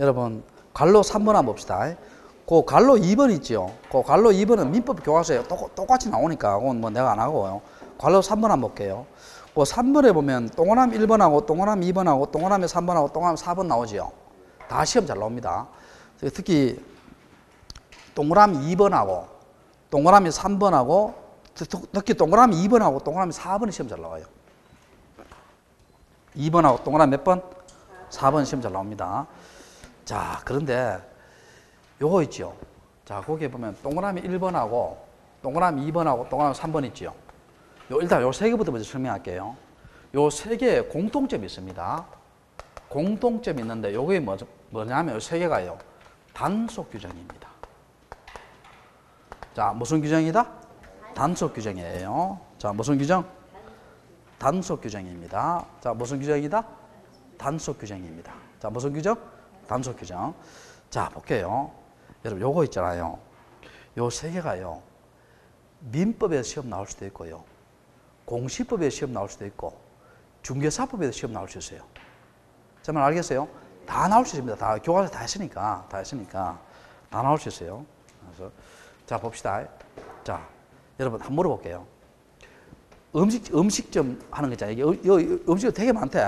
여러분 괄로 3번 한번 봅시다. 그 괄로 2번 있죠. 그 괄로 2번은 민법 교과서에 똑같이 나오니까 그건 뭐 내가 안 하고요. 괄로 3번 한번 볼게요. 그 3번에 보면 동그라미 1번하고 동그라미 2번하고 동그라미 3번하고 동그라미 4번 나오죠. 다 시험 잘 나옵니다. 특히 동그라미 2번하고 동그라미 3번하고 특히 동그라미 2번하고 동그라미 4번이 시험 잘 나와요. 2번하고 동그라미 몇 번? 4번 시험 잘 나옵니다. 자, 그런데 요거 있죠. 자, 거기에 보면 동그라미 1번하고 동그라미 2번하고 동그라미 3번 있죠. 일단 요 세 개부터 먼저 설명할게요. 요 세 개에 공통점이 있습니다. 공통점이 있는데 요게 뭐냐면 요 세 개가요. 단속 규정입니다. 자, 무슨 규정이다? 단속 규정이에요. 자, 무슨 규정? 단속 규정입니다. 자, 무슨 규정이다? 단속 규정입니다. 자, 무슨 규정? 단속 규정. 자, 볼게요. 여러분, 요거 있잖아요. 요 세 개가요. 민법에서 시험 나올 수도 있고요. 공시법에서 시험 나올 수도 있고, 중개사법에서 시험 나올 수 있어요. 제 말 알겠어요? 다 나올 수 있습니다. 다 교과서 다 했으니까 다 나올 수 있어요. 그래서 자, 봅시다. 자, 여러분 한번 물어볼게요. 음식점 하는 거 있잖아요. 음식점 되게 많대.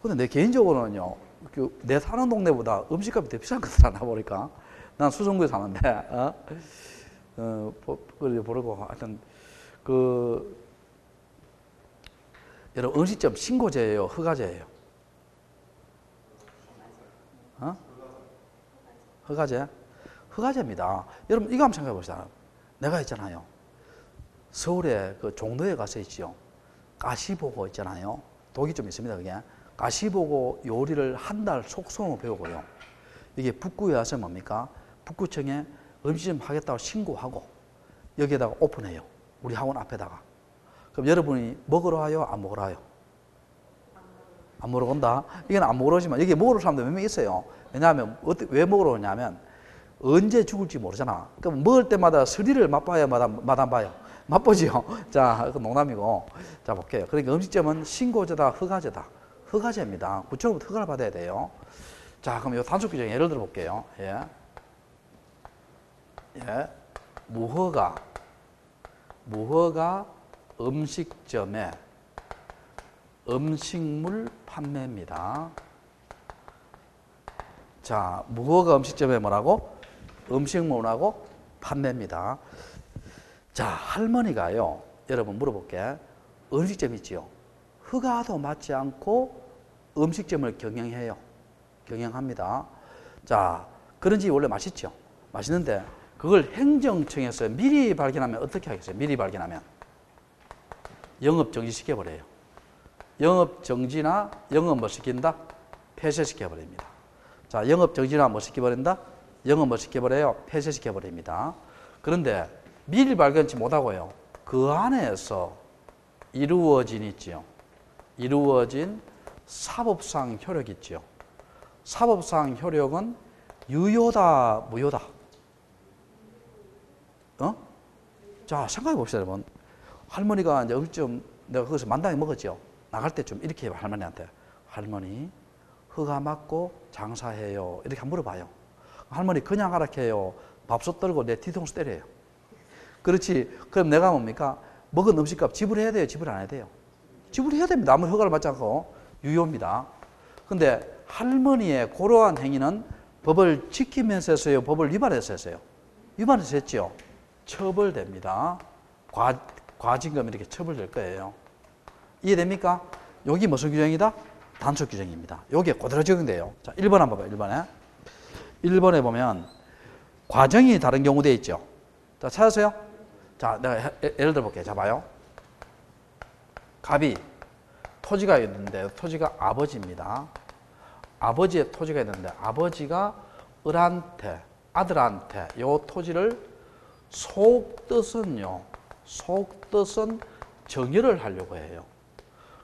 근데 내 개인적으로는요, 내 사는 동네보다 음식값이 더 비싼 것들 하나 보니까. 난 수성구에 사는데, 보려고 하여튼, 여러분 음식점 신고제예요? 허가제예요? 허가제? 허가제입니다. 여러분 이거 한번 생각해 보시다. 내가 있잖아요. 서울에 그 종로에 가서 있죠. 가시보고 있잖아요. 독이 좀 있습니다. 그게 가시보고 요리를 한 달 속성을 배우고요. 이게 북구에 와서 뭡니까? 북구청에 음식점 하겠다고 신고하고 여기에다가 오픈해요. 우리 학원 앞에다가. 그럼 여러분이 먹으러 와요? 안 먹으러 와요? 안 먹으러 온다? 이건 안 먹으러 오지만 여기 먹으러 올 사람도 몇 명 있어요. 왜냐하면 왜 먹으러 오냐면 언제 죽을지 모르잖아. 그럼 먹을 때마다 스릴을 맛봐야 맛안 봐요. 맛보지요. 자, 그 농담이고. 자, 볼게요. 그러니까 음식점은 신고제다, 허가제다. 허가제입니다. 구청으로부터 허가를 받아야 돼요. 자, 그럼 이 단속 규정 예를 들어 볼게요. 예. 무허가 음식점의 음식물 판매입니다. 자, 무허가 음식점에 뭐라고? 음식물하고 판매입니다. 자, 할머니가요, 여러분 물어볼게. 음식점 있지요? 허가도 맞지 않고 음식점을 경영해요. 경영합니다. 자, 그런 집이 원래 맛있죠? 맛있는데 그걸 행정청에서 미리 발견하면 어떻게 하겠어요? 미리 발견하면 영업 정지시켜버려요. 영업 정지나 영업 뭐 시킨다? 폐쇄시켜버립니다. 자, 영업 정지나 뭐 시켜버린다? 영업 뭐 시켜버려요? 폐쇄시켜버립니다. 그런데 미리 발견치 못하고요. 그 안에서 이루어진 사법상 효력 있죠. 사법상 효력은 유효다, 무효다? 자, 생각해 봅시다, 여러분. 할머니가 이제 음식점 내가 거기서 만당에 먹었죠. 나갈 때 좀 이렇게 해요, 할머니한테. 할머니, 허가 맞고 장사해요. 이렇게 한번 물어봐요. 할머니 그냥 하락해요. 밥솥 들고 내 뒤통수 때려요. 그렇지. 그럼 내가 뭡니까? 먹은 음식값 지불해야 돼요? 지불 안 해야 돼요? 지불해야 됩니다. 아무리 허가를 받지 않고. 유효입니다. 근데 할머니의 그러한 행위는 법을 지키면서 했어요? 법을 위반해서 했어요? 위반해서 했죠? 처벌됩니다. 과징금 이렇게 처벌될 거예요. 이해됩니까? 여기 무슨 규정이다? 단속 규정입니다. 여기에 그대로 적용돼요. 자, 1번 한번 봐봐요. 1번에 보면 과정이 다른 경우 돼 있죠. 자, 찾으세요? 자, 내가 예를 들어 볼게요. 자, 봐요. 갑이 토지가 있는데 토지가 아버지입니다. 아버지의 토지가 있는데 아버지가 아들한테 요 토지를 속뜻은 정여를 하려고 해요.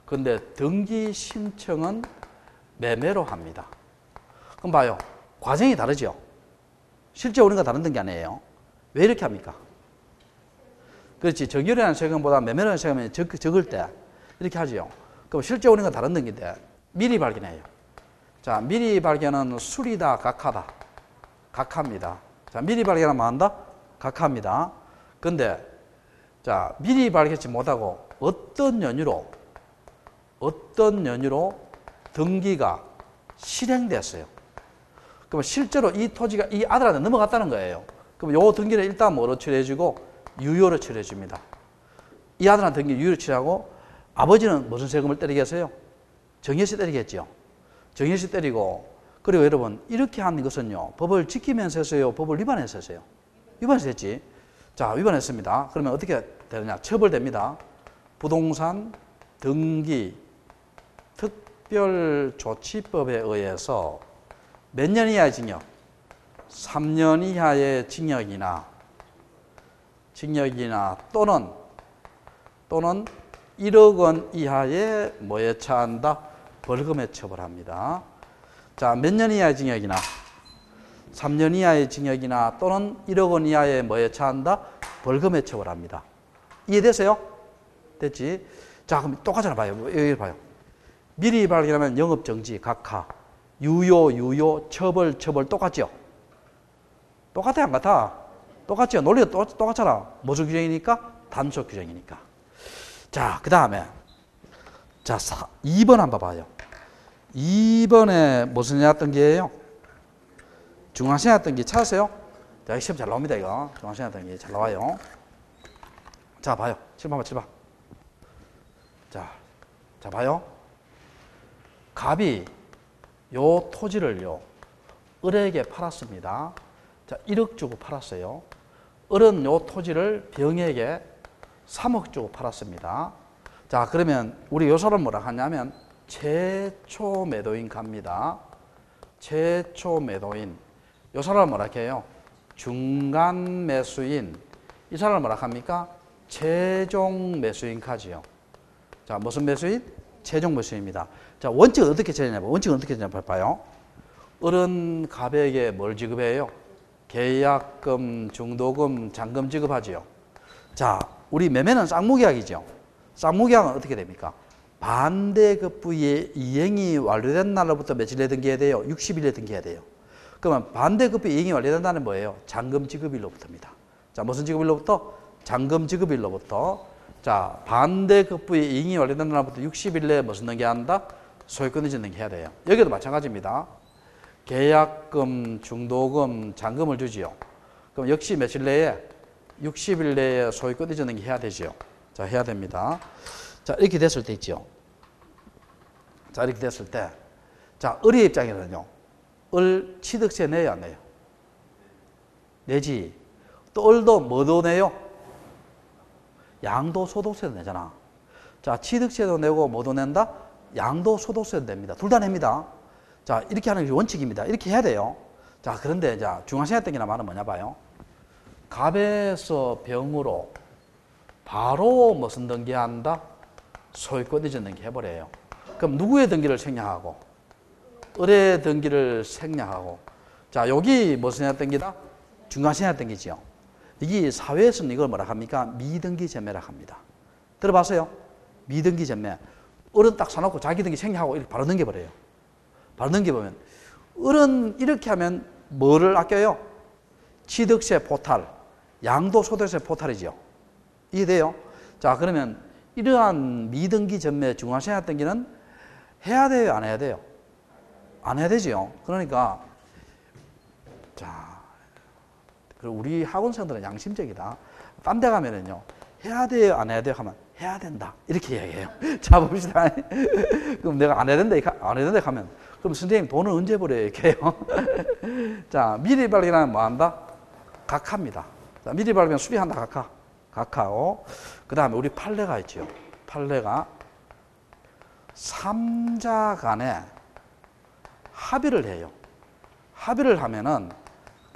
근데 등기 신청은 매매로 합니다. 그럼 봐요. 과정이 다르죠? 실제 오는 거 다른 게 아니에요. 왜 이렇게 합니까? 그렇지. 정여라는 세금보다 매매라는 세금이 적을 때 이렇게 하죠. 그럼 실제 오는 건 다른 등기인데 미리 발견해요. 자, 미리 발견은 술이다, 각하다. 각하입니다. 자, 미리 발견은 뭐 한다? 각하입니다. 근데, 자, 미리 발견하지 못하고 어떤 연유로 등기가 실행됐어요. 그럼 실제로 이 토지가 이 아들한테 넘어갔다는 거예요. 그럼 요 등기를 일단 뭐로 처리해주고 유효로 처리해줍니다. 이 아들한테 등기 유효로 처리하고 아버지는 무슨 세금을 때리겠어요? 정예세 때리겠죠. 정예세 때리고 그리고 여러분 이렇게 하는 것은요. 법을 지키면서 했어요? 법을 위반해서 했어요? 위반해서 했지. 자, 위반했습니다. 그러면 어떻게 되느냐? 처벌됩니다. 부동산 등기 특별조치법에 의해서 몇 년 이하의 징역? 3년 이하의 징역이나 또는 1억 원 이하의 뭐에 처한다? 벌금에 처벌합니다. 자, 몇 년 이하의 징역이나 3년 이하의 징역이나 또는 1억 원 이하의 뭐에 처한다? 벌금에 처벌합니다. 이해됐어요? 됐지? 자, 그럼 똑같잖아. 봐요. 여기 봐요. 미리 발견하면 영업정지, 각하, 유효, 처벌 똑같죠? 똑같아, 안 같아? 똑같죠? 논리가 똑같잖아. 무슨 규정이니까? 단속 규정이니까. 자, 그 다음에, 자, 2번 한번 봐요. 2번에 무슨 야 등기예요? 중앙시장 등기 찾았어요? 자, 시험 잘 나옵니다, 이거. 중앙시장 등기 잘 나와요. 자, 봐요. 7번. 자, 봐요. 갑이 요 토지를요, 을에게 팔았습니다. 자, 1억 주고 팔았어요. 을은 요 토지를 병에게 3억 주고 팔았습니다. 자, 그러면 우리 요 사람 뭐라 하냐면 최초 매도인 갑니다. 최초 매도인. 요 사람 뭐라 해요? 중간 매수인. 이 사람 뭐라 합니까? 최종 매수인 카지요. 자, 무슨 매수인? 최종 매수인입니다. 자, 원칙은 어떻게 정하냐면 봐요. 을은 갑에게 뭘 지급해요? 계약금, 중도금, 잔금 지급하지요. 자, 우리 매매는 쌍무계약이죠. 쌍무계약은 어떻게 됩니까? 반대급부의 이행이 완료된 날로부터 며칠에 등기해야 돼요? 60일에 등기해야 돼요. 그러면 반대급부 이행이 완료된 날은 뭐예요? 잔금 지급일로부터입니다. 자, 무슨 지급일로부터? 잔금 지급일로부터. 자, 반대급부의 이행이 완료된 날부터 60일 내에 무슨 등기한다? 소유권 이전 등기해야 돼요. 여기도 마찬가지입니다. 계약금, 중도금, 잔금을 주지요. 그럼 역시 며칠 내에? 60일 내에 소유권 이전 등기해야 되지요. 자, 해야 됩니다. 자, 이렇게 됐을 때 있죠. 자, 이렇게 됐을 때. 자, 을의 입장에서는요. 을 취득세 내요, 안 내요? 내지. 또 을도 뭐도 내요? 양도소득세도 내잖아. 자, 취득세도 내고 뭐도 낸다? 양도소득세도 냅니다. 둘 다 냅니다. 자, 이렇게 하는 게 원칙입니다. 이렇게 해야 돼요. 자, 그런데 이제 중앙시장 등기나 말은 뭐냐 봐요. 갑에서 병으로 바로 무슨 등기한다? 소유권 이전 등기 해버려요. 그럼 누구의 등기를 생략하고? 을의 등기를 생략하고. 자, 여기 무슨 등기다? 중간시장 등기죠. 이게 사회에서는 이걸 뭐라 합니까? 미등기전매라 합니다. 들어봤어요? 미등기전매. 을은 딱 사놓고 자기 등기 생략하고 이렇게 바로 넘겨버려요. 바로 넘겨보면 을은 이렇게 하면 뭐를 아껴요? 취득세 포탈, 양도소득세 포탈이죠. 이해돼요? 자, 그러면 이러한 미등기전매 중앙시장 등기는 해야 돼요? 안 해야 돼요? 안 해야 되죠. 그러니까 자, 우리 학원생들은 양심적이다. 딴 데 가면은요, 해야 돼요? 안 해야 돼요? 하면 해야 된다. 이렇게 이야기해요. 자, 봅시다. 그럼 내가 안 해야 된다. 안 해야 된다. 하면 그럼 선생님 돈은 언제 버려요? 이렇게 해요. 자, 미리 발견하면 뭐 한다? 각하입니다. 자, 미리 발견 수리한다. 각하. 각하고. 그 다음에 우리 판례가 있죠. 판례가 3자 간에 합의를 해요. 합의를 하면은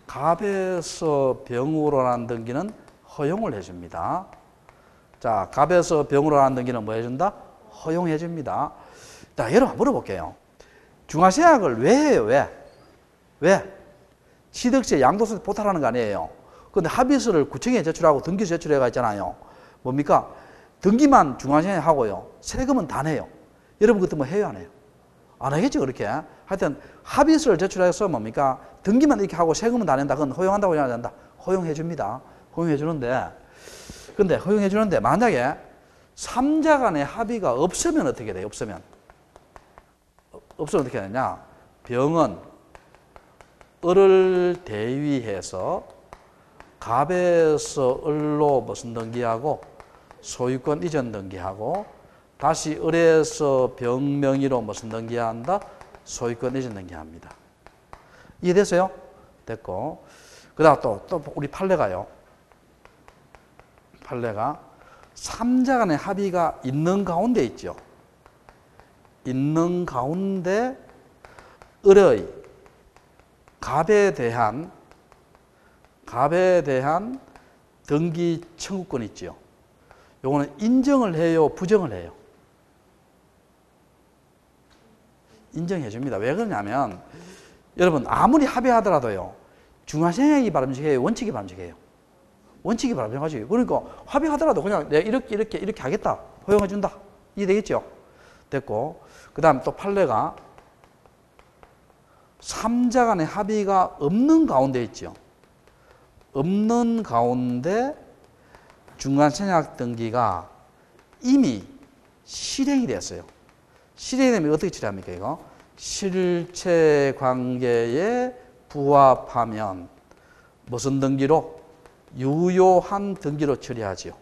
갑에서 병으로 하는 등기는 허용을 해줍니다. 자, 갑에서 병으로 하는 등기는 뭐 해준다? 허용해줍니다. 자, 여러분 물어볼게요. 중화세약을 왜 해요? 왜? 취득세, 양도세 포탈하는 거 아니에요. 근데 합의서를 구청에 제출하고 등기 제출해가 있잖아요. 뭡니까? 등기만 중화세약 하고요. 세금은 다 내요. 여러분 그때 뭐 해요? 안 해요? 안 하겠죠, 그렇게. 하여튼 합의서를 제출해서 뭡니까? 등기만 이렇게 하고 세금은 다 낸다. 그건 허용한다고 해야 된다. 허용해 줍니다. 허용해 주는데, 근데 허용해 주는데 만약에 3자 간의 합의가 없으면 어떻게 돼요? 없으면 어떻게 되냐? 병은 을을 대위해서 갑에서 을로 무슨 등기하고 소유권 이전 등기하고 다시 을에서 병 명의로 무슨 등기한다? 소유권 이전 등기합니다. 이해됐어요? 됐고. 그 다음 또 우리 판례가요. 판례가 3자 간의 합의가 있는 가운데 있죠. 있는 가운데 을의 갑에 대한 등기 청구권 있죠. 요거는 인정을 해요, 부정을 해요? 인정해 줍니다. 왜 그러냐면 여러분 아무리 합의하더라도요. 중화생각이 바람직해요, 원칙이 바람직해요? 원칙이 바람직하지. 그러니까 합의하더라도 그냥 내가 이렇게 하겠다. 허용해 준다. 이해되겠죠? 됐고. 그 다음 또 판례가 3자 간의 합의가 없는 가운데 있죠. 없는 가운데 중간생략 등기가 이미 실행이 됐어요. 실행이 되면 어떻게 처리합니까, 이거? 실체 관계에 부합하면 무슨 등기로? 유효한 등기로 처리하지요.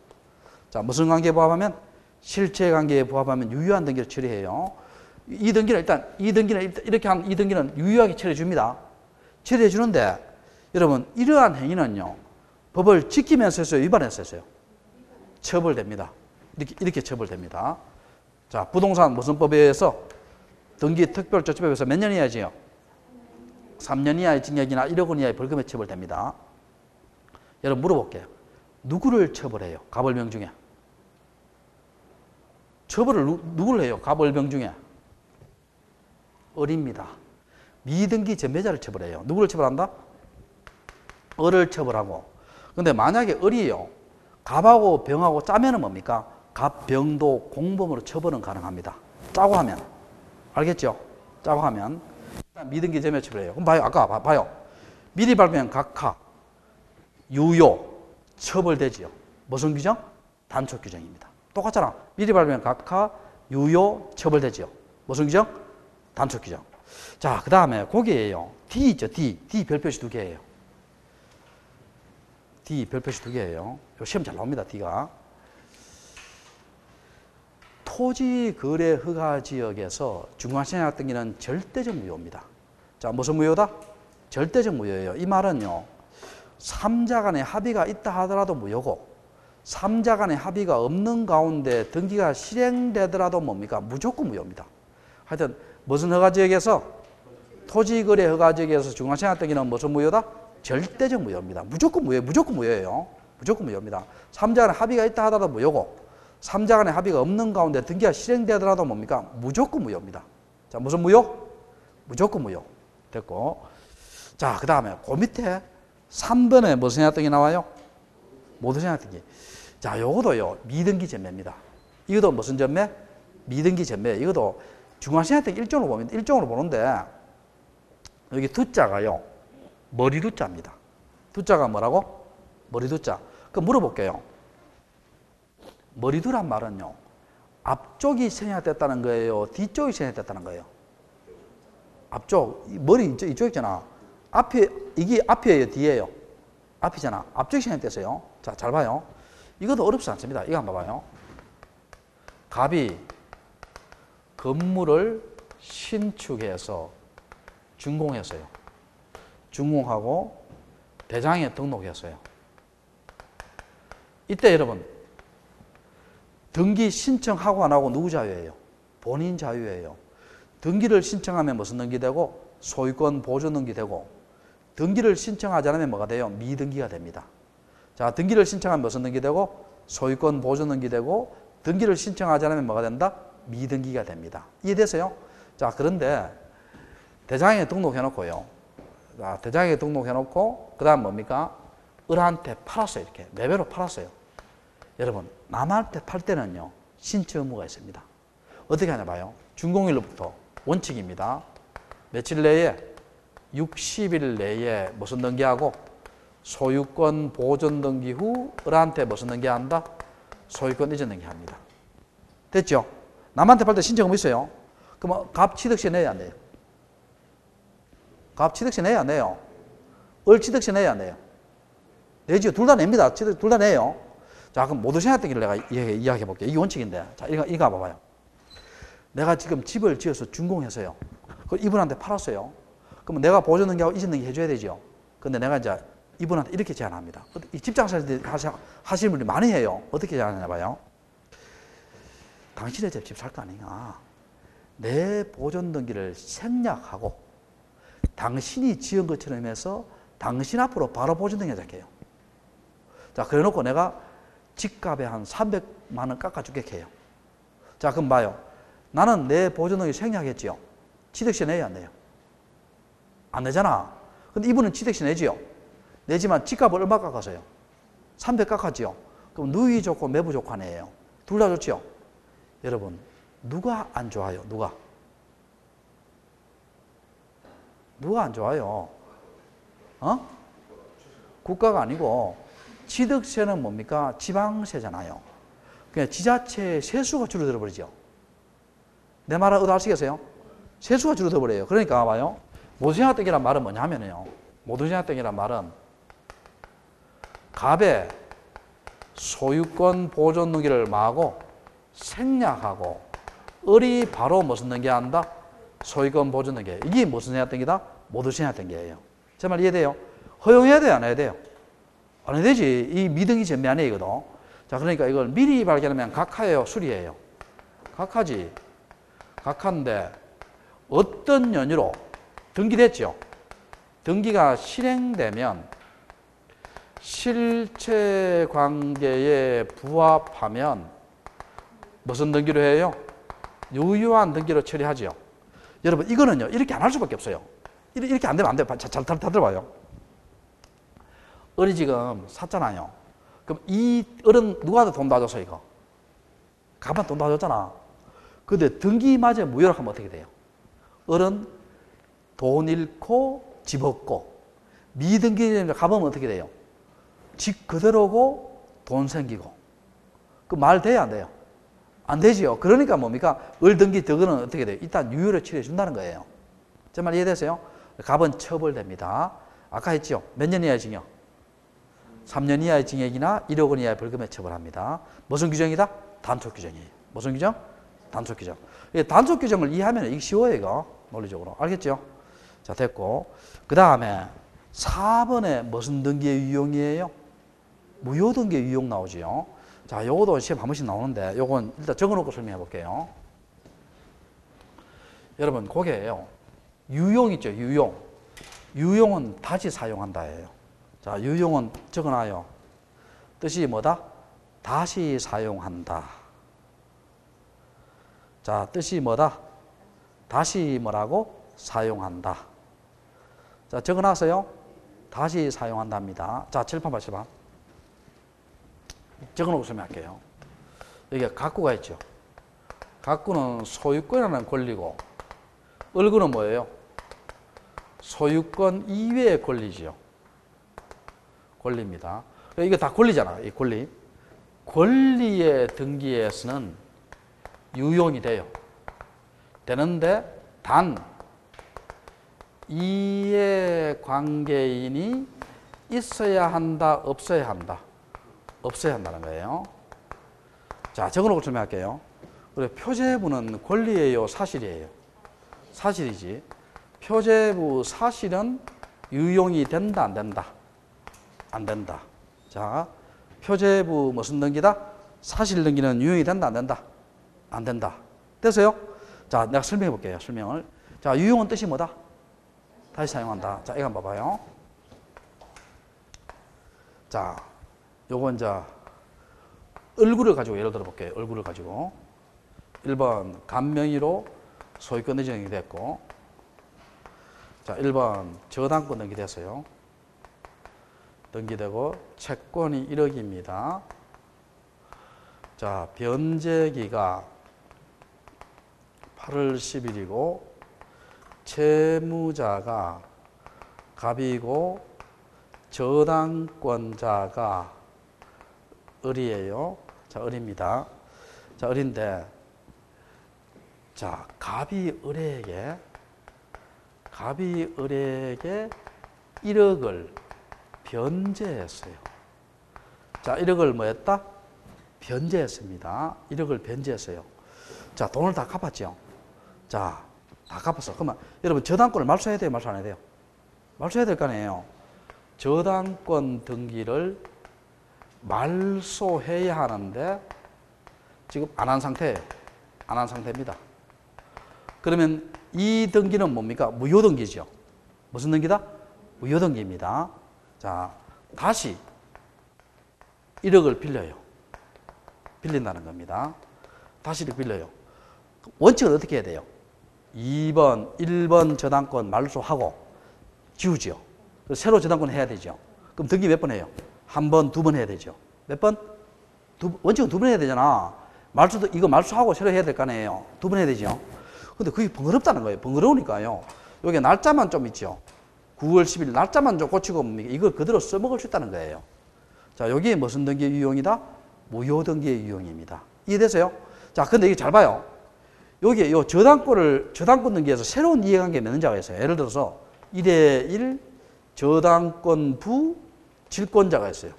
자, 무슨 관계에 부합하면? 실체 관계에 부합하면 유효한 등기로 처리해요. 이 등기는 이렇게 하면 이 등기는 유효하게 처리해 줍니다. 처리해 주는데 여러분 이러한 행위는요. 법을 지키면서 했어요, 위반해서 했어요? 처벌됩니다. 이렇게 처벌됩니다. 자, 부동산 무슨 법에 의해서 등기 특별조치법에 의해서 몇 년 이하지요? 3년 이하의 징역이나 1억 원 이하의 벌금에 처벌됩니다. 여러분 물어볼게요. 누구를 처벌해요? 갑을병 중에. 처벌을 누구를 해요? 갑을병 중에. 을입니다. 미등기 전매자를 처벌해요. 누구를 처벌한다? 을을 처벌하고. 근데 만약에 을이요. 갑하고 병하고 짜면은 뭡니까? 갑, 병도 공범으로 처벌은 가능합니다. 짜고 하면. 알겠죠? 짜고 하면. 미등기 전매 처벌해요. 그럼 봐요. 아까 봐요. 미리 발병한 각하. 유효. 처벌되지요. 무슨 규정? 단촉 규정입니다. 똑같잖아. 미리 발병한 각하. 유효. 처벌되지요. 무슨 규정? 단촉 규정. 자, 그 다음에 거기에요. D 있죠. D 별표시 2개예요. D 별표시 2개예요. 시험 잘 나옵니다. D가. 토지 거래 허가 지역에서 중간생략 등기는 절대적 무효입니다. 자, 무슨 무효다? 절대적 무효예요. 이 말은요. 3자 간의 합의가 있다 하더라도 무효고 3자 간의 합의가 없는 가운데 등기가 실행되더라도 뭡니까? 무조건 무효입니다. 하여튼 무슨 허가지역에서? 토지거래 허가지역에서 중간생략 등기는 무슨 무효다? 절대적 무효입니다. 무조건 무효예요. 무조건 무효예요. 무조건 무효입니다. 3자 간의 합의가 있다 하더라도 무효고 3자 간의 합의가 없는 가운데 등기가 실행되더라도 뭡니까? 무조건 무효입니다. 자, 무슨 무효? 무조건 무효. 됐고. 자, 그 다음에 그 밑에 3번에 무슨 생략 등기 나와요? 모두 생략 등기. 자, 요것도요. 미등기 전매입니다. 이것도 무슨 전매? 미등기 전매. 이것도 중간생략 등기 일종으로 봅니다. 일종으로 보는데 여기 두자가요. 머리 두자입니다. 두자가 뭐라고? 머리 두자. 그럼 물어볼게요. 머리 두란 말은요. 앞쪽이 생략됐다는 거예요? 뒤쪽이 생략됐다는 거예요? 앞쪽. 머리 이쪽 있잖아. 이게 앞이에요? 뒤에요? 앞이잖아. 앞쪽이 생략됐어요. 자, 잘 봐요. 이것도 어렵지 않습니다. 이거 한번 봐봐요. 갑이 건물을 신축해서 준공했어요. 준공하고 대장에 등록했어요. 이때 여러분 등기 신청하고 안 하고 누구 자유예요? 본인 자유예요. 등기를 신청하면 무슨 등기되고 소유권 보존 등기되고 등기를 신청하지 않으면 뭐가 돼요? 미등기가 됩니다. 자, 등기를 신청하면 무슨 등기되고 소유권 보존 등기되고 등기를 신청하지 않으면 뭐가 된다? 미등기가 됩니다. 이해되세요? 자, 그런데 대장에 등록해놓고요. 자, 대장에 등록해놓고 그 다음 뭡니까? 을한테 팔았어요. 이렇게 매매로 팔았어요. 여러분 남한테 팔 때는요 신청 의무가 있습니다. 어떻게 하냐 봐요. 준공일로부터 원칙입니다. 며칠 내에 60일 내에 무슨 등기하고 소유권 보존 등기 후 을한테 무슨 등기한다? 소유권 이전 등기합니다. 됐죠? 남한테 팔 때 신청은 있어요. 그럼 갑 취득세 내야 안 돼요? 갑 취득세 내야 안 내요? 을 취득세 내야 안 내요? 내지요. 둘 다 냅니다. 둘 다 내요. 자, 그럼 모두 생각되기를 내가 이야기해 볼게요. 이게 원칙인데. 자, 이거 봐봐요. 내가 지금 집을 지어서 준공해서요. 그걸 이분한테 팔았어요. 그러면 내가 보존 등기하고 이전 등기 해줘야 되죠. 근데 내가 이제 이분한테 이렇게 제안합니다. 이 집장사 하시는 분이 많이 해요. 어떻게 제안하냐 봐요. 당신의 집 살 거 아니냐. 내 보존 등기를 생략하고 당신이 지은 것처럼 해서 당신 앞으로 바로 보존 등기 할게요. 자, 그래 놓고 내가 집값에 한 300만 원 깎아줄게 해요. 자, 그럼 봐요. 나는 내 보존 등기 생략했지요. 취득세 내야 안 내요? 안 내잖아. 근데 이분은 취득세 내지요. 내지만 집값을 얼마 깎아서요? 300 깎았지요. 그럼 누이 좋고 매부 좋고 하네요. 둘 다 좋지요. 여러분, 누가 안 좋아요? 누가 안 좋아요? 국가가 아니고 취득세는 뭡니까? 지방세잖아요. 그냥 지자체 세수가 줄어들어 버리죠. 내 말을 의도하시겠어요? 세수가 줄어들어 버려요. 그러니까 봐요. 모두생활등기란 말은 뭐냐면요. 모두생활등기란 말은 갑의 소유권 보존 등기를 마하고 생략하고 을이 바로 무슨 등기한다? 소유권 보존 등기. 이게 무슨 생활등기다? 모두생활등기예요. 제 말 이해돼요? 허용해야 돼요? 안 해야 돼요? 안 해야 되지. 이 미등기 전매 아니거든. 자, 그러니까 이걸 미리 발견하면 각하예요? 수리예요? 각하지. 각하인데 어떤 연유로 등기됐죠? 등기가 실행되면 실체 관계에 부합하면 무슨 등기로 해요? 유효한 등기로 처리하죠. 여러분, 이거는요, 이렇게 안 할 수밖에 없어요. 이렇게 안 되면 안 돼요. 잘 들어봐요. 을이 지금 샀잖아요. 그럼 이 을은 누구한테 돈 다 줬어, 이거? 갑한테 돈 다 줬잖아. 근데 등기마저 무효로 하면 어떻게 돼요? 을은 돈 잃고 집 얻고, 미등기되면 갑은 어떻게 돼요? 집 그대로고 돈 생기고. 그 말 돼야 안 돼요? 안 되지요. 그러니까 뭡니까? 을 등기 덕은 어떻게 돼요? 일단 유효를 치료해 준다는 거예요. 제 말 이해되세요? 갑은 처벌됩니다. 아까 했죠? 몇 년 이하의 징역? 3년 이하의 징역이나 1억 원 이하의 벌금에 처벌합니다. 무슨 규정이다? 단속 규정이에요. 무슨 규정? 단속 규정. 단속 규정을 이해하면 이게 쉬워요, 이거. 논리적으로. 알겠죠? 자, 됐고. 그 다음에 4번에 무슨 등기의 유용이에요? 무효 등기의 유용 나오지요. 자, 요것도 시험 한 번씩 나오는데, 요건 일단 적어놓고 설명해 볼게요. 여러분, 그게요. 유용 있죠, 유용. 유용은 다시 사용한다예요. 자, 유용은 적어놔요. 뜻이 뭐다? 다시 사용한다. 자, 뜻이 뭐다? 다시 뭐라고? 사용한다. 자, 적어놨어요? 다시 사용한답니다. 자, 칠판 봐, 칠판. 적어놓고 설명할게요. 여기 각구가 있죠. 각구는 소유권이라는 권리고, 을구는 뭐예요? 소유권 이외의 권리지요. 권리입니다. 이거 다 권리잖아, 이 권리. 권리의 등기에서는 유용이 돼요. 되는데, 단, 이해관계인이 있어야 한다, 없어야 한다? 없어야 한다는 거예요. 자, 적어놓고 설명할게요. 그래, 표제부는 권리예요, 사실이에요? 사실이지. 표제부 사실은 유용이 된다, 안 된다? 안 된다. 자, 표제부 무슨 등기다? 사실 등기는 유용이 된다, 안 된다? 안 된다. 됐어요? 자, 내가 설명해 볼게요. 설명을. 자, 유용은 뜻이 뭐다? 다시 사용한다. 자, 이거 한번 봐봐요. 자, 요건 이제 얼굴을 가지고 예를 들어 볼게요. 얼굴을 가지고 1번 간명의로 소유권 이전이 됐고, 자, 1번 저당권 등기됐어요. 등기되고 채권이 1억입니다. 자, 변제기가 8월 10일이고 채무자가 갑이고 저당권자가 을이에요. 자, 을입니다. 자, 을인데, 자, 갑이 을에게 1억을 변제했어요. 자, 1억을 뭐 했다? 변제했습니다. 1억을 변제했어요. 자, 돈을 다 갚았죠. 자, 다 갚았어. 그러면 여러분 저당권을 말소해야 돼요? 말소 안 해야 돼요? 말소해야 될 거 아니에요. 저당권 등기를 말소해야 하는데 지금 안 한 상태예요. 안 한 상태입니다. 그러면 이 등기는 뭡니까? 무효등기죠. 무슨 등기다? 무효등기입니다. 자, 다시 1억을 빌려요. 빌린다는 겁니다. 다시 이렇게 빌려요. 원칙은 어떻게 해야 돼요? 1번 저당권 말소하고 지우죠. 새로 저당권 해야 되죠. 그럼 등기 몇 번 해요? 한 번, 두 번 해야 되죠. 몇 번? 원칙은 두 번 해야 되잖아. 말소도 이거 말소하고 새로 해야 될 거 아니에요. 두 번 해야 되죠. 근데 그게 번거롭다는 거예요. 번거로우니까요. 여기 날짜만 좀 있죠. 9월 10일 날짜만 좀 고치고 이걸 그대로 써먹을 수 있다는 거예요. 자, 여기에 무슨 등기의 유형이다? 무효등기의 유형입니다. 이해되세요? 자, 근데 이게 잘 봐요. 여기에 요 저당권 등기에서 새로운 이해관계 맺는 자가 있어요. 예를 들어서 1의 1 저당권부 질권자가 있어요.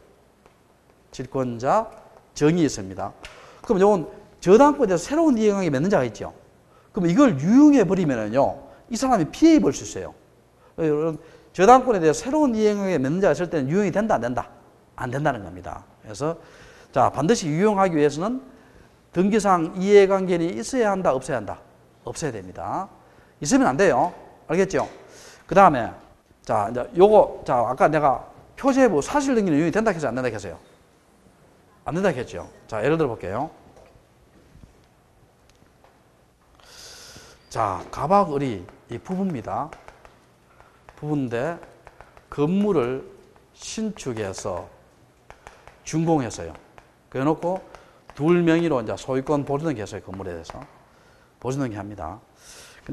질권자 정이 있습니다. 그럼 요건 저당권에서 새로운 이해관계 맺는 자가 있죠. 그럼 이걸 유용해 버리면은요, 이 사람이 피해 볼 수 있어요. 저당권에 대해서 새로운 이해관계 맺는 자가 있을 때는 유용이 된다, 안 된다? 안 된다는 겁니다. 그래서 자, 반드시 유용하기 위해서는 등기상 이해관계는 있어야 한다, 없어야 한다? 없어야 됩니다. 있으면 안 돼요. 알겠죠? 그 다음에 자, 이제 요거 자, 아까 내가 표제부 사실 등기는 유용이 된다 했어요, 안 된다 했어요? 안 된다 했죠. 자, 예를 들어 볼게요. 자, 갑악을이 이 부부입니다. 부부인데 건물을 신축해서 준공했어요. 그래놓고 둘 명의로 이제 소유권 보증등기 했어요. 건물에 대해서 보증등기 합니다.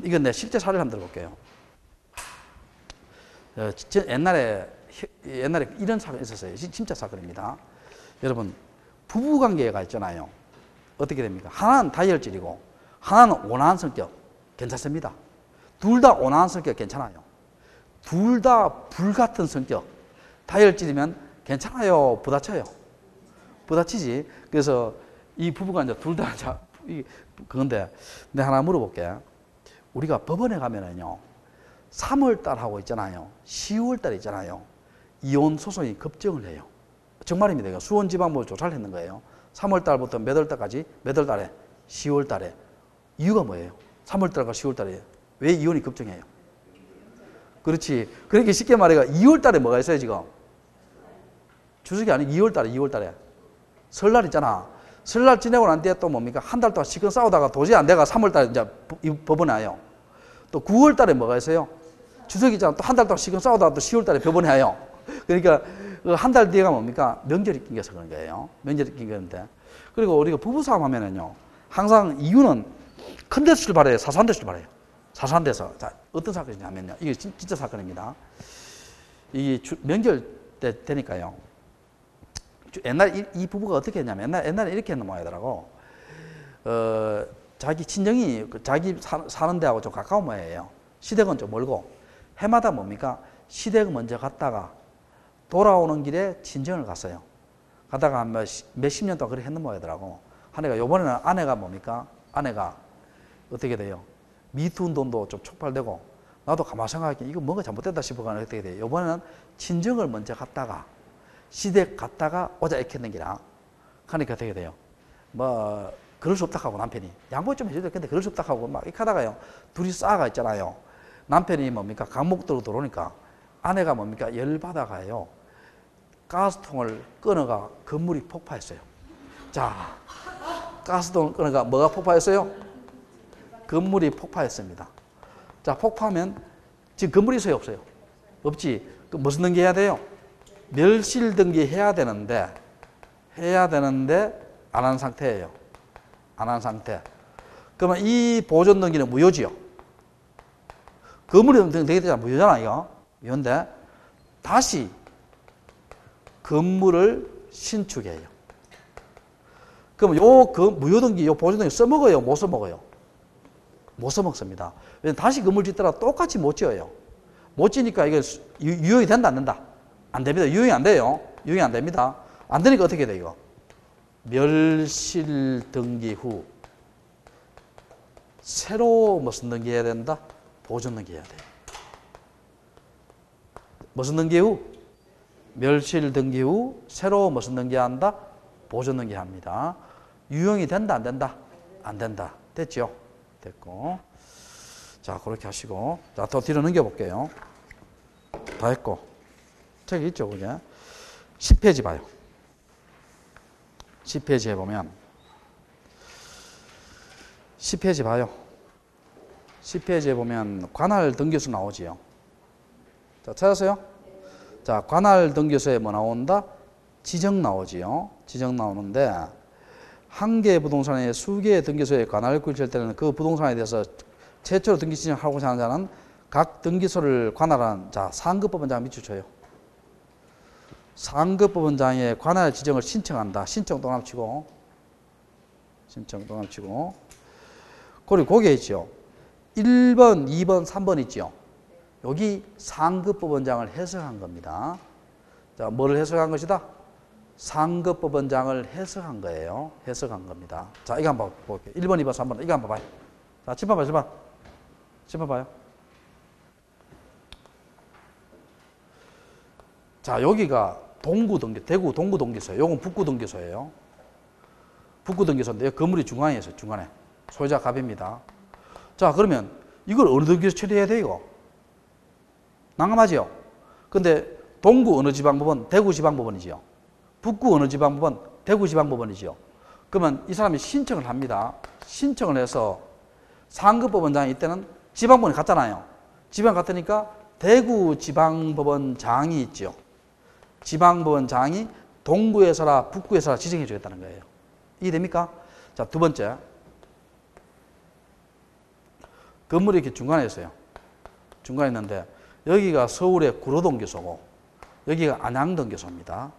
이건 내 실제 사례를 한번 들어볼게요. 옛날에 이런 사건이 있었어요. 진짜 사건입니다. 여러분, 부부관계가 있잖아요. 어떻게 됩니까? 하나는 다혈질이고 하나는 온화한 성격. 괜찮습니다. 둘 다 온화한 성격 괜찮아요. 둘 다 불같은 성격. 다혈질이면 괜찮아요, 부딪혀요? 부딪히지. 그래서 이 부부가 이제 둘 다 그건데 내가 하나 물어볼게. 우리가 법원에 가면은요, 3월 달하고 있잖아요. 10월 달 있잖아요. 이혼 소송이 급증을 해요. 정말입니다. 이거 수원지방법을 조사를 했는 거예요. 3월 달부터 몇 월 달까지? 몇 월 달에? 10월 달에. 이유가 뭐예요? 3월 달과 10월 달에 왜 이혼이 급증해요? 그렇지. 그러니까 쉽게 말해가 2월 달에 뭐가 있어요, 지금? 추석이 아니고 2월 달에, 2월 달에. 설날 있잖아. 설날 지내고 난 뒤에 또 뭡니까? 한 달 동안 시큰 싸우다가 도저히 안 돼가 3월 달에 이제 법원에 와요. 또 9월 달에 뭐가 있어요? 추석이 있잖아. 또 한 달 동안 시큰 싸우다가 또 10월 달에 법원에 와요. 그러니까 한 달 뒤에가 뭡니까? 명절이 낑겨서 그런 거예요. 명절이 낑겼는데. 그리고 우리가 부부싸움 하면은요, 항상 이유는 큰 데서 출발해요? 사소한 데서 출발해요? 사소한 데서. 자, 어떤 사건이냐면요. 이게 진짜 사건입니다. 이게 명절 때 되니까요. 옛날에 이 부부가 어떻게 했냐면, 옛날에 이렇게 했는 모양이더라고. 자기 친정이 자기 사는 데하고 좀 가까운 모양이에요. 시댁은 좀 멀고. 해마다 뭡니까? 시댁 먼저 갔다가 돌아오는 길에 친정을 갔어요. 가다가 몇십 년 동안 그렇게 했는 모양이더라고. 하니까 요번에는 아내가 뭡니까? 아내가 어떻게 돼요? 미투 운동도 좀 촉발되고, 나도 가만히 생각하기에 이거 뭔가 잘못됐다 싶어가 어떻게 돼요? 이번에는 친정을 먼저 갔다가 시댁 갔다가 오자 이렇게 했는 기라. 하니까 어떻게 돼요? 뭐 그럴 수 없다 하고 남편이 양보 좀 해줘야 될 텐데 그럴 수 없다 하고 막 이렇게 하다가요, 둘이 싸가 있잖아요. 남편이 뭡니까? 강목도로 들어오니까 아내가 뭡니까? 열받아가요, 가스통을 끊어가 건물이 폭파했어요. 자, 가스통을 끊어가 뭐가 폭파했어요? 건물이 폭파했습니다. 자, 폭파하면 지금 건물이 있어요, 없어요? 없지. 그 무슨 등기 해야 돼요? 멸실 등기 해야 되는데 안 한 상태예요. 안 한 상태. 그러면 이 보존 등기는 무효지요. 건물이 되게 되잖아. 무효잖아, 이거. 무효인데, 다시 건물을 신축해요. 그럼 무효등기, 보존등기 써먹어요? 못 써먹어요? 못 써먹습니다. 왜냐면 다시 건물 짓더라 똑같이 못 지어요. 못 지니까 이게 유효이 된다, 안 된다? 안 됩니다. 유효이 안 돼요. 유효이 안 됩니다. 안 되니까 어떻게 돼요, 이거? 멸실등기 후 새로 무슨 등기해야 된다? 보존등기 해야 돼요. 무슨 등기 후? 멸실등기 후 새로 무슨 등기한다? 보존등기 합니다. 유용이 된다, 안 된다? 안 된다. 됐죠? 됐고. 자, 그렇게 하시고. 자, 더 뒤로 넘겨볼게요. 다 했고. 책이 있죠, 그게? 10페이지 봐요. 10페이지 해보면. 10페이지 봐요. 10페이지에 보면 관할 등기소 나오지요. 자, 찾았어요? 자, 관할 등기소에 뭐 나온다? 지정 나오지요. 지정 나오는데, 한 개의 부동산에 수개의 등기소에 관할을 구입할 때는 그 부동산에 대해서 최초로 등기 신청하고자 하는 자는 각 등기소를 관할한 자, 상급법원장을 밑줄쳐요. 상급법원장의 관할 지정을 신청한다. 신청 또 남치고. 신청 또 남치고. 그리고 거기에 있죠. 1번, 2번, 3번 있죠. 여기 상급법원장을 해석한 겁니다. 자, 뭐를 해석한 것이다? 상급법원장을 해석한 거예요. 해석한 겁니다. 자, 이거 한번 볼게요. 1번, 2번, 3번. 이거 한번 봐요. 자, 짚어봐요, 짚어봐요. 짚어봐요. 자, 여기가 동구등기, 대구 동구등기소예요. 요건 북구등기소예요. 북구등기소인데, 여기 건물이 중앙에 있어요, 중간에. 소유자 갑입니다. 자, 그러면 이걸 어느 등기소 처리해야 돼요, 이거? 난감하지요? 근데 동구 어느 지방법원? 대구 지방법원이지요. 북구 어느 지방법원? 대구 지방법원이지요. 그러면 이 사람이 신청을 합니다. 신청을 해서 상급법원장이 이때는 지방법원에 갔잖아요. 지방 갔으니까 대구 지방법원장이 있죠. 지방법원장이 동구에 서라 북구에 서라 지정해 주겠다는 거예요. 이해됩니까? 자, 두 번째. 건물이 이렇게 중간에 있어요. 중간에 있는데 여기가 서울의 구로등기소고 여기가 안양등기소입니다.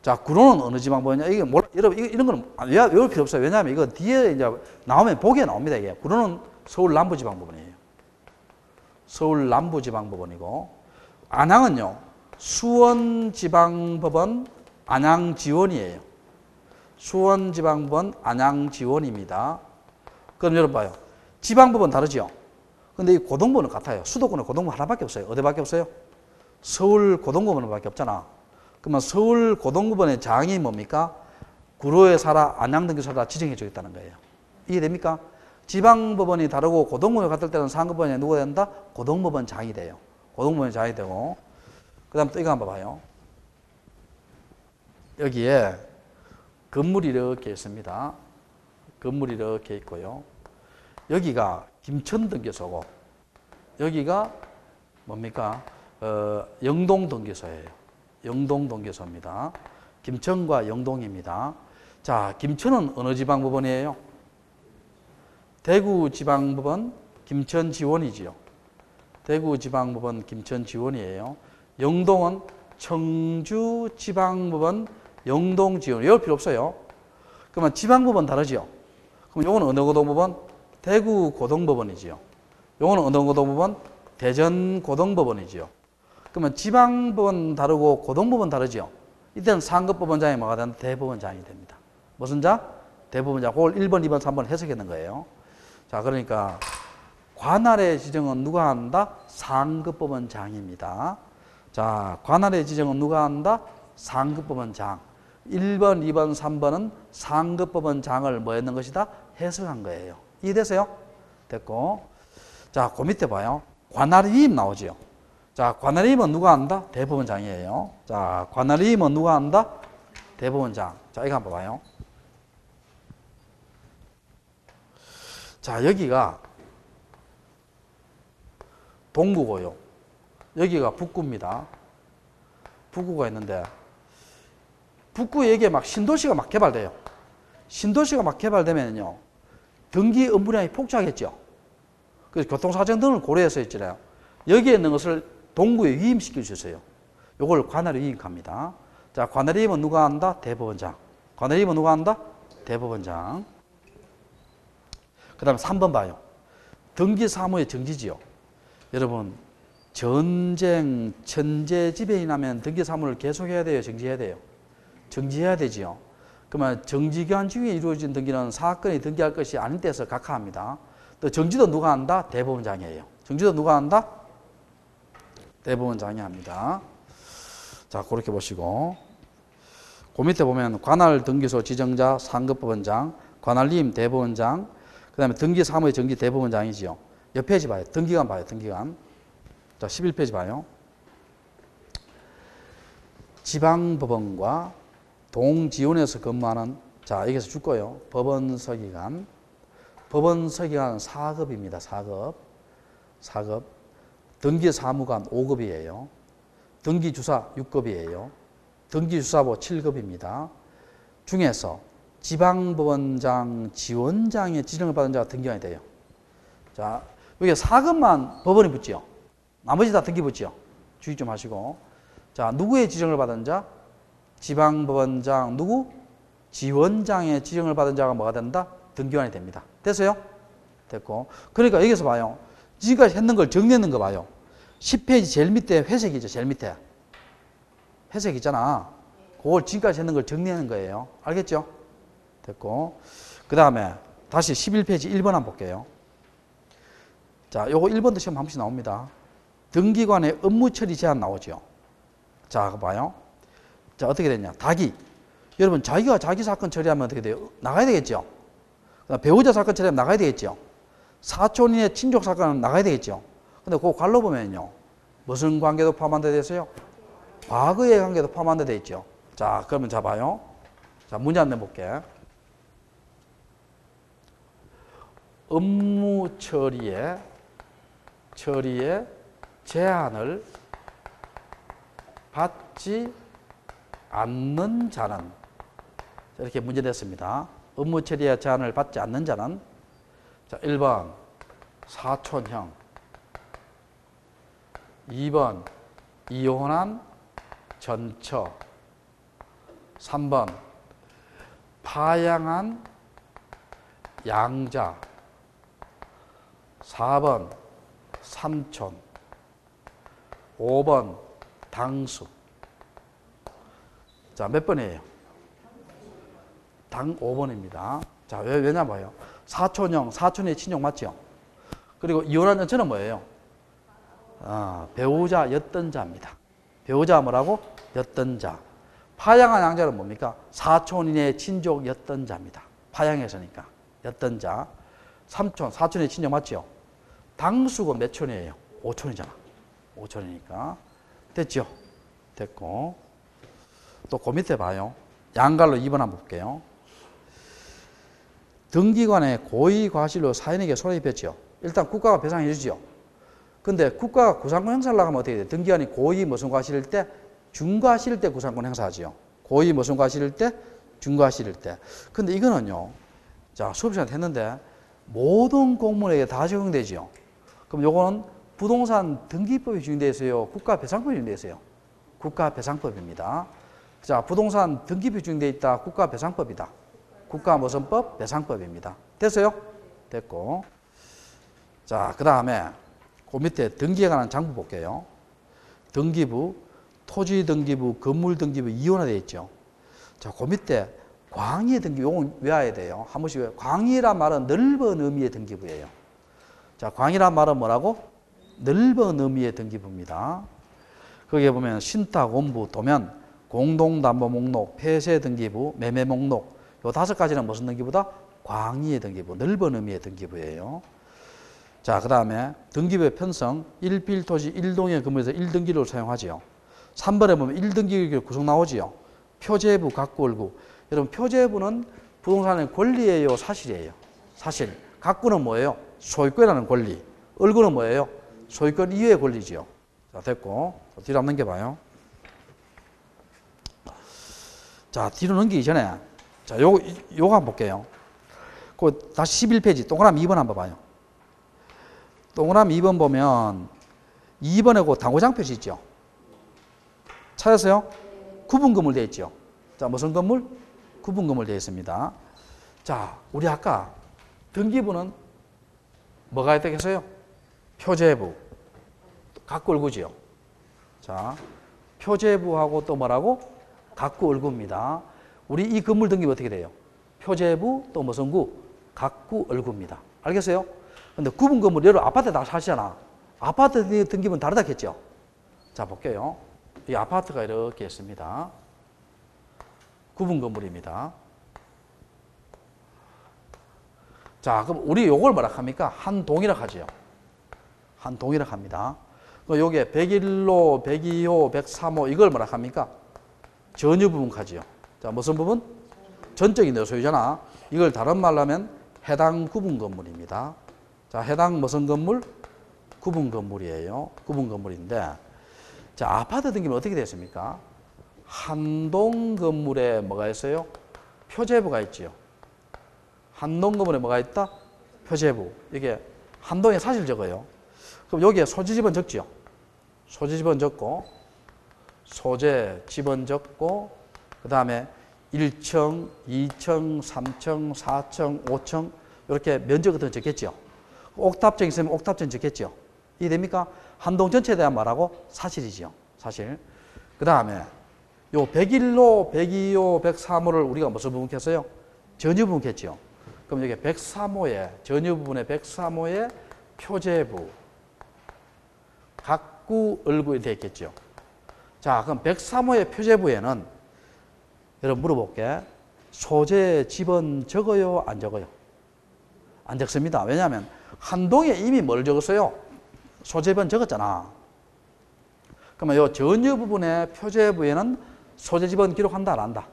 자, 구로는 어느 지방법원이냐? 이게 몰라. 여러분, 이런 거는 외울 필요 없어요. 왜냐하면 이거 뒤에 이제 나오면 보기에 나옵니다. 이게. 구로는 서울 남부지방법원이에요. 서울 남부지방법원이고, 안양은요, 수원지방법원 안양지원이에요. 수원지방법원 안양지원입니다. 그럼 여러분 봐요. 지방법원 다르죠? 근데 이 고등법원은 같아요. 수도권에 고등법원 하나밖에 없어요. 어디밖에 없어요? 서울 고등법원밖에 없잖아. 그러면 서울 고등법원의 장이 뭡니까? 구로에 살아, 안양등기 살아 지정해 주겠다는 거예요. 이해됩니까? 지방법원이 다르고 고등법원에 갔을 때는 상급법원이 누가 된다? 고등법원 장이 돼요. 고등법원이 장이 되고. 그 다음 또 이거 한번 봐요. 여기에 건물이 이렇게 있습니다. 건물이 이렇게 있고요. 여기가 김천등기소고 여기가 뭡니까? 영동등기소예요. 영동등기소입니다. 김천과 영동입니다. 자, 김천은 어느 지방법원이에요? 대구지방법원 김천지원이지요. 대구지방법원 김천지원이에요. 영동은 청주지방법원 영동지원. 외울 필요 없어요. 그러면 지방법원 다르지요? 그럼 요거는 어느 고등법원? 대구고등법원이지요. 요거는 어느 고등법원? 대전고등법원이지요. 그러면 지방법원 다르고 고등법원 다르지요? 이때는 상급법원장이 뭐가 된다? 대법원장이 됩니다. 무슨 자? 대법원장. 그걸 1번, 2번, 3번 해석했는 거예요. 자, 그러니까 관할의 지정은 누가 한다? 상급법원장입니다. 자, 관할의 지정은 누가 한다? 상급법원장. 1번, 2번, 3번은 상급법원장을 뭐 했는 것이다? 해석한 거예요. 이해되세요? 됐고. 자, 그 밑에 봐요. 관할위임 나오지요. 자, 관할위임은 누가 한다? 대법원장이에요. 자, 관할위임은 누가 한다? 대법원장. 자, 이거 한번 봐요. 자, 여기가 동구고요. 여기가 북구입니다. 북구가 있는데 북구 여기에 막 신도시가 막 개발돼요. 신도시가 막 개발되면요. 등기 업무량이 폭주하겠죠. 그 교통사정 등을 고려해서 있잖아요. 여기에 있는 것을 동구에 위임시켜 주세요. 요걸 관할에 위임합니다. 자, 관할에 위임은 누가 한다? 대법원장. 관할에 위임은 누가 한다? 대법원장. 그 다음에 3번 봐요. 등기사무의 정지지요. 여러분, 전쟁, 천재지변이 나면 등기사무를 계속해야 돼요? 정지해야 돼요? 정지해야 되지요. 그러면 정지기간 중에 이루어진 등기는 사건이 등기할 것이 아닌 때서 각하합니다. 또 정지도 누가 한다? 대법원장이에요. 정지도 누가 한다? 대법원장이 합니다. 자, 그렇게 보시고. 그 밑에 보면 관할 등기소 지정자 상급법원장, 관할님 대법원장, 그 다음에 등기사무의 정지 대법원장이지요. 옆 페이지 봐요. 등기관 봐요. 등기관. 자, 11페이지 봐요. 지방법원과 동지원에서 근무하는, 자, 여기서 줄 거예요. 법원서기관. 법원서기관은 4급입니다. 4급. 4급. 등기사무관 5급이에요. 등기주사 6급이에요. 등기주사부 7급입니다. 중에서 지방법원장, 지원장의 지정을 받은 자가 등기관이 돼요. 자, 여기 4급만 법원이 붙지요. 나머지 다 등기 붙지요. 주의 좀 하시고. 자, 누구의 지정을 받은 자? 지방법원장, 누구? 지원장의 지정을 받은 자가 뭐가 된다? 등기관이 됩니다. 됐어요? 됐고. 그러니까 여기서 봐요. 지금까지 했는 걸 정리했는 거 봐요. 10페이지 제일 밑에 회색이죠. 제일 밑에. 회색 있잖아. 그걸 지금까지 했는 걸 정리하는 거예요. 알겠죠? 됐고. 그 다음에 다시 11페이지 1번 한번 볼게요. 자, 요거 1번도 시험 한 번씩 나옵니다. 등기관의 업무 처리 제한 나오죠. 자, 그거 봐요. 자, 어떻게 됐냐. 닭이. 여러분, 자기가 자기 사건 처리하면 어떻게 돼요? 나가야 되겠죠? 배우자 사건 처리하면 나가야 되겠죠? 사촌인의 친족 사건은 나가야 되겠죠? 근데 그거 관로 보면요. 무슨 관계도 포함한 데 되세요? 과거의 관계도 포함한 데 돼 있죠. 자, 그러면 자 봐요. 자, 문제 한번 내볼게. 업무 처리에 제한을 받지 않는 자는, 이렇게 문제 냈습니다. 업무 처리에 제한을 받지 않는 자는, 자, 1번 사촌형, 2번 이혼한 전처, 3번 파양한 양자, 4번 삼촌, 5번 당숙. 자, 몇 번이에요? 당 5번입니다. 자, 왜냐 봐요. 사촌형, 사촌의 친족 맞죠? 그리고 이혼한 전처는 뭐예요? 배우자였던 자입니다. 배우자가 뭐라고? 였던 자. 파양한 양자는 뭡니까? 사촌인의 친족였던 자입니다. 파양해서니까. 였던 자. 삼촌, 사촌의 친족 맞죠? 당숙은 몇 촌이에요? 5촌이잖아. 5촌이니까. 됐죠? 됐고. 또 그 밑에 봐요. 양갈로 2번 한번 볼게요. 등기관의 고의 과실로 사인에게 손해입혔죠. 일단 국가가 배상해 주죠. 근데 국가가 구상권 행사를 나가면 어떻게 돼요? 등기관이 고의 무슨 과실일 때? 중과실일 때 구상권 행사하죠. 고의 무슨 과실일 때? 중과실일 때. 근데 이거는요. 자, 수업 시간에 했는데 모든 공무원에게 다 적용되죠. 그럼 요거는 부동산 등기법이 적용되어 있어요? 국가배상법이 적용되어 있어요? 국가배상법입니다. 자, 부동산 등기법이 적용되어 있다. 국가배상법이다. 국가 무슨 법? 배상법입니다. 됐어요? 됐고. 자, 그 다음에 그 밑에 등기에 관한 장부 볼게요. 등기부, 토지등기부, 건물등기부 이원화되어 있죠. 자, 그 밑에 광의 등기부, 이건 외워야 돼요. 한 번씩 외워요. 광이란 말은 넓은 의미의 등기부예요. 자, 광이란 말은 뭐라고? 넓은 의미의 등기부입니다. 거기에 보면 신탁, 원부, 도면, 공동담보 목록, 폐쇄 등기부, 매매 목록, 요 5가지는 무슨 등기부다? 광의의 등기부, 넓은 의미의 등기부예요. 자, 그 다음에 등기부의 편성, 1필토지 1동의 건물에서 1등기를 사용하지요. 3번에 보면 1등기 구성 나오지요. 표제부, 각구월구. 여러분, 표제부는 부동산의 권리예요, 사실이에요? 사실. 각구는 뭐예요? 소유권이라는 권리. 월구는 뭐예요? 소유권 이외의 권리지요. 자, 됐고. 뒤로 한번 넘겨봐요. 자, 뒤로 넘기기 전에, 자, 요거 한번 볼게요. 다시 11페이지, 동그라미 2번 한번 봐요. 동그라미 2번 보면 2번에 그 당구장 표시 있죠. 찾았어요? 구분 건물 되어 있죠. 자, 무슨 건물? 구분 건물 되어 있습니다. 자, 우리 아까 등기부는 뭐가 되겠어요? 표제부, 각구을구지요. 자, 표제부하고 또 뭐라고? 각구을구입니다. 우리 이 건물 등기부 어떻게 돼요? 표제부 또 무슨 구? 각구을구입니다. 알겠어요? 근데 구분 건물 예를 아파트 다 사시잖아. 아파트 등기부는 다르다겠죠? 자, 볼게요. 이 아파트가 이렇게 있습니다. 구분 건물입니다. 자, 그럼 우리 요걸 뭐라 합니까? 한 동이라 하죠. 한 동이라 합니다. 요게 101호, 102호, 103호 이걸 뭐라 합니까? 전유 부분 하지요. 자, 무슨 부분? 전적인 내 소유잖아. 이걸 다른 말로 하면 해당 구분 건물입니다. 자, 해당 무슨 건물? 구분 건물이에요. 구분 건물인데, 자, 아파트 등기부는 어떻게 됐습니까? 한 동 건물에 뭐가 있어요? 표제부가 있지요. 한 동 건물에 뭐가 있다? 표제부. 이게 한 동에 사실 적어요. 그럼 여기에 소재 지번 적지요. 소재 지번 적고, 소재 지번 적고, 그 다음에 1층, 2층, 3층, 4층, 5층 이렇게 면적 같은 거 적겠죠. 옥탑정 있으면 옥탑정 적겠죠. 이해됩니까? 한 동 전체에 대한 말하고 사실이죠. 사실. 그 다음에 요 101호, 102호, 103호를 우리가 무슨 부분 켰어요? 전유 부분 켰죠. 그럼 여기 103호에 전유 부분에 103호에 표제부, 각구을구에 되어 있겠죠. 자, 그럼 103호의 표제부에는 여러분 물어볼게. 소재 지번 적어요? 안 적어요? 안 적습니다. 왜냐하면 한 동에 이미 뭘 적었어요? 소재 지번 적었잖아. 그러면 이 전유 부분의 표제부에는 소재 지번 기록한다 안 한다?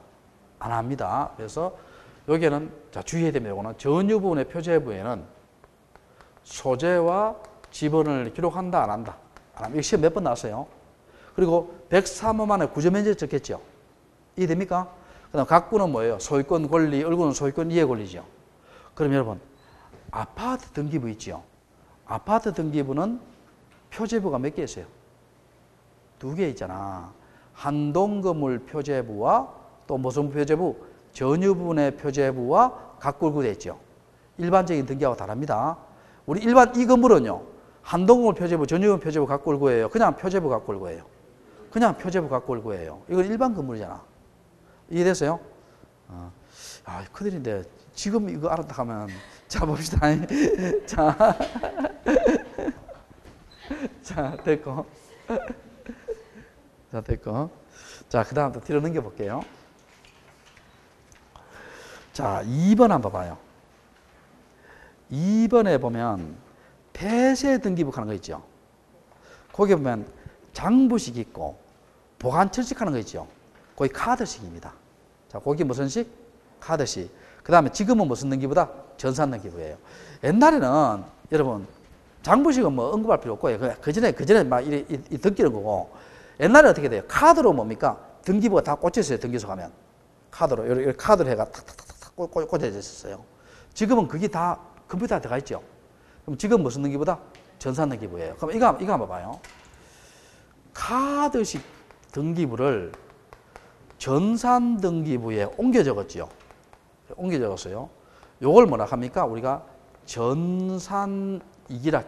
안 합니다. 그래서 여기에는 자 주의해야 됩니다. 이거는 전유 부분의 표제부에는 소재와 지번을 기록한다 안 한다? 안 합니다. 이거 시험 몇 번 나왔어요. 그리고 103호만의 구조면적 적겠죠. 이해됩니까? 그 다음 각구는 뭐예요? 소유권 권리, 을구는 소유권 이해 권리죠. 그럼 여러분 아파트 등기부 있죠. 아파트 등기부는 표제부가 몇 개 있어요? 2개 있잖아. 한동 건물 표제부와 또 무슨 표제부? 전유 부분의 표제부와 각구을구 되어 있죠. 일반적인 등기하고 다릅니다. 우리 일반 이 건물은요. 한동 건물 표제부, 전유 부분 표제부 각구을구예요. 그냥 표제부 각구을구예요. 그냥 표제부 각구을구예요. 이건 일반 건물이잖아. 이해됐어요? 아, 큰일인데 지금 이거 알았다 하면 자 봅시다. 자, 자 됐고, 자 됐고, 자 그 다음 또 뒤로 넘겨 볼게요. 자 2번 한번 봐요. 2번에 보면 폐쇄 등기부 하는 거 있죠. 거기 보면 장부식 있고 보관철식 하는 거 있죠. 거기 카드식입니다. 자, 거기 무슨 식? 카드식. 그 다음에 지금은 무슨 등기부다? 전산 등기부예요. 옛날에는 여러분 장부식은 뭐 언급할 필요 없고 그 전에 막 이 등기는 거고 옛날에 어떻게 돼요? 카드로 뭡니까? 등기부가 다 꽂혀 있어요. 등기소 가면 카드로 이렇게 카드로 해가 탁탁탁탁 꽂혀져 있었어요. 지금은 그게 다 컴퓨터에 들어가 있죠. 그럼 지금 무슨 등기부다? 전산 등기부예요. 그럼 이거 한번 봐요. 카드식 등기부를 전산 등기부에 옮겨 적었죠. 옮겨 적었어요. 요걸 뭐라 합니까? 우리가 전산이기라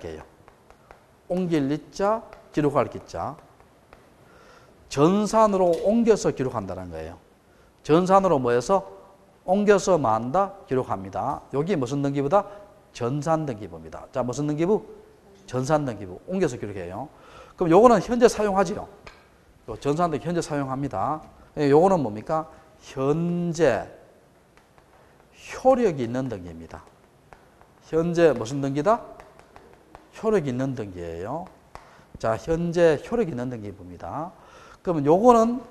해요. 옮길 리자, 기록할 기자. 전산으로 옮겨서 기록한다는 거예요. 전산으로 뭐해서 옮겨서 만다 기록합니다. 여기 무슨 등기부다? 전산 등기부입니다. 자, 무슨 등기부? 전산 등기부. 옮겨서 기록해요. 그럼 요거는 현재 사용하지요. 전산 등기 현재 사용합니다. 요거는 뭡니까? 현재 효력이 있는 등기입니다. 현재 무슨 등기다? 효력이 있는 등기예요. 자, 현재 효력이 있는 등기부입니다. 그러면 요거는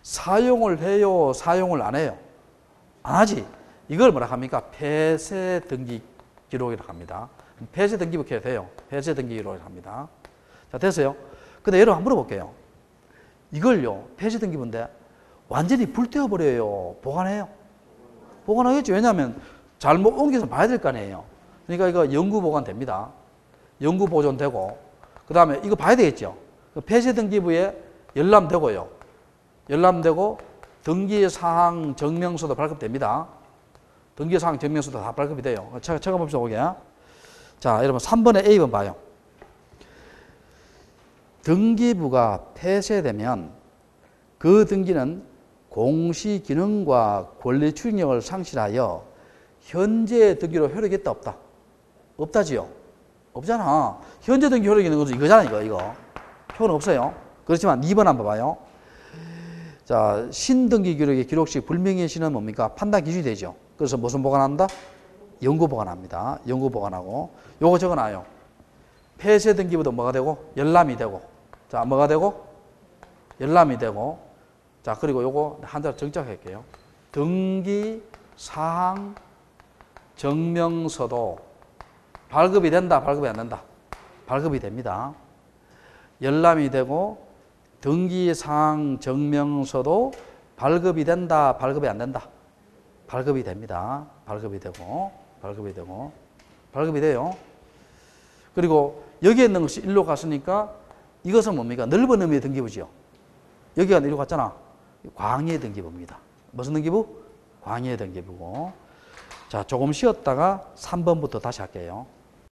사용을 해요? 사용을 안 해요? 안 하지. 이걸 뭐라 합니까? 폐쇄 등기 기록이라고 합니다. 폐쇄 등기부 해야 돼요. 폐쇄 등기 기록이라고 합니다. 자, 됐어요? 근데 여러분 한번 물어볼게요. 이걸요, 폐쇄 등기부인데 완전히 불태워버려요? 보관해요? 보관하겠죠. 왜냐하면 잘못 옮겨서 봐야 될 거 아니에요. 그러니까 이거 영구 보관 됩니다. 영구 보존되고, 그 다음에 이거 봐야 되겠죠. 폐쇄 등기부에 열람되고요. 열람되고 등기사항 증명서도 발급됩니다. 등기사항 증명서도 다 발급이 돼요. 찾아봅시다, 보게. 자, 여러분 3번에 A번 봐요. 등기부가 폐쇄되면 그 등기는 공시 기능과 권리 추진력을 상실하여 현재 등기로 효력이 있다, 없다? 없다지요? 없잖아. 현재 등기 효력이 있는 것은 이거잖아, 이거. 표는 없어요. 그렇지만 2번 한번 봐요. 자, 신등기 기록의 기록식 불명의 신은 뭡니까? 판단 기준이 되죠. 그래서 무슨 보관한다? 영구 보관합니다. 영구 보관하고. 요거 적어놔요. 폐쇄 등기부도 뭐가 되고? 열람이 되고. 자, 뭐가 되고? 열람이 되고. 자, 그리고 요거 한자로 정착할게요. 등기 사항 증명서도 발급이 된다, 발급이 안 된다? 발급이 됩니다. 열람이 되고 등기사항 증명서도 발급이 된다, 발급이 안 된다? 발급이 됩니다. 발급이 되고, 발급이 되고, 발급이 돼요. 그리고 여기에 있는 것이 일로 갔으니까 이것은 뭡니까? 넓은 의미의 등기부지요. 여기가 일로 갔잖아. 광의의 등기부입니다. 무슨 등기부? 광의의 등기부고. 자, 조금 쉬었다가 3번부터 다시 할게요.